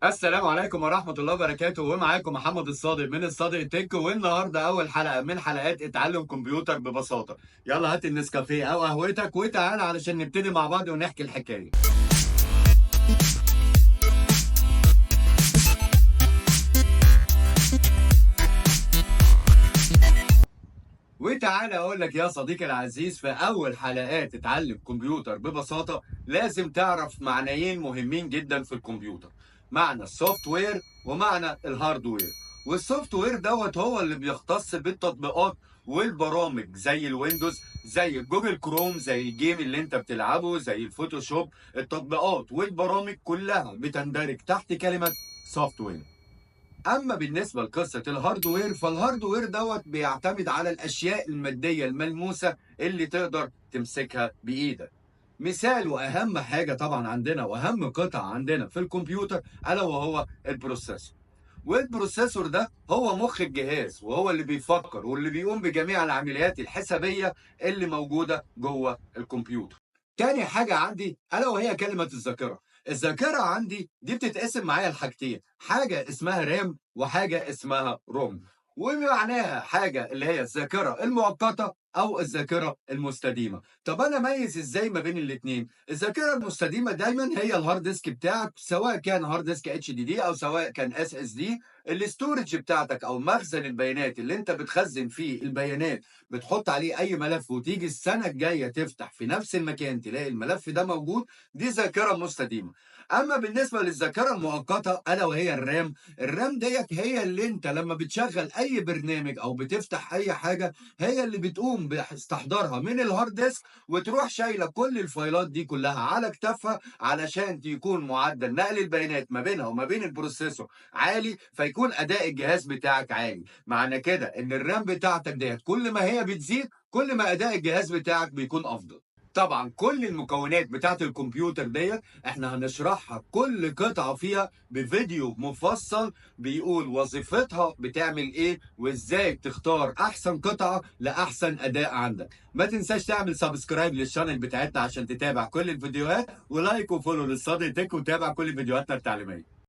السلام عليكم ورحمة الله وبركاته، ومعاكم محمد الصادق من الصادق تك. والنهارده أول حلقة من حلقات اتعلم كمبيوتر ببساطة. يلا هات النسكافيه أو قهوتك وتعالى علشان نبتدي مع بعض ونحكي الحكاية. وتعالى أقول لك يا صديقي العزيز، في أول حلقات اتعلم كمبيوتر ببساطة لازم تعرف معنيين مهمين جدا في الكمبيوتر: معنى السوفت وير ومعنى الهاردوير. والسوفت وير دوت هو اللي بيختص بالتطبيقات والبرامج زي الويندوز، زي جوجل كروم، زي الجيم اللي انت بتلعبه، زي الفوتوشوب. التطبيقات والبرامج كلها بتندرج تحت كلمة سوفت وير. اما بالنسبه لقصه الهاردوير، فالهاردوير دوت بيعتمد على الاشياء الماديه الملموسه اللي تقدر تمسكها بايدك. مثال واهم حاجه طبعا عندنا واهم قطعه عندنا في الكمبيوتر الا وهو البروسيسور. والبروسيسور ده هو مخ الجهاز، وهو اللي بيفكر واللي بيقوم بجميع العمليات الحسابيه اللي موجوده جوه الكمبيوتر. تاني حاجة عندي ألا وهي كلمة الذاكرة. الذاكرة عندي دي بتتقسم معايا لحاجتين: حاجة اسمها رام وحاجة اسمها روم. ومعناها حاجة اللي هي الذاكرة المؤقتة أو الذاكرة المستديمة. طب أنا أميز إزاي ما بين الاتنين؟ الذاكرة المستديمة دايما هي الهارد ديسك بتاعك، سواء كان هارد ديسك اتش دي دي أو سواء كان اس اس دي. الاستورج بتاعتك أو مخزن البيانات اللي أنت بتخزن فيه البيانات، بتحط عليه اي ملف وتيجي السنه الجايه تفتح في نفس المكان تلاقي الملف ده موجود. دي ذاكره مستديمه. اما بالنسبه للذاكره المؤقته الا وهي الرام، الرام ديت هي اللي انت لما بتشغل اي برنامج او بتفتح اي حاجه، هي اللي بتقوم باستحضارها من الهارد ديسك وتروح شايله كل الفايلات دي كلها على كتافها، علشان يكون معدل نقل البيانات ما بينها وما بين البروسيسور عالي، فيكون اداء الجهاز بتاعك عالي. معنى كده ان الرام بتاعتك ديت كل ما هي بتزيد كل ما اداء الجهاز بتاعك بيكون افضل. طبعا كل المكونات بتاعت الكمبيوتر ديت احنا هنشرحها كل قطعة فيها بفيديو مفصل بيقول وظيفتها بتعمل ايه وازاي تختار احسن قطعة لاحسن اداء عندك. ما تنساش تعمل سبسكرايب للشانل بتاعتنا عشان تتابع كل الفيديوهات، ولايك وفولو للصدى تك وتابع كل فيديوهاتنا التعليمية.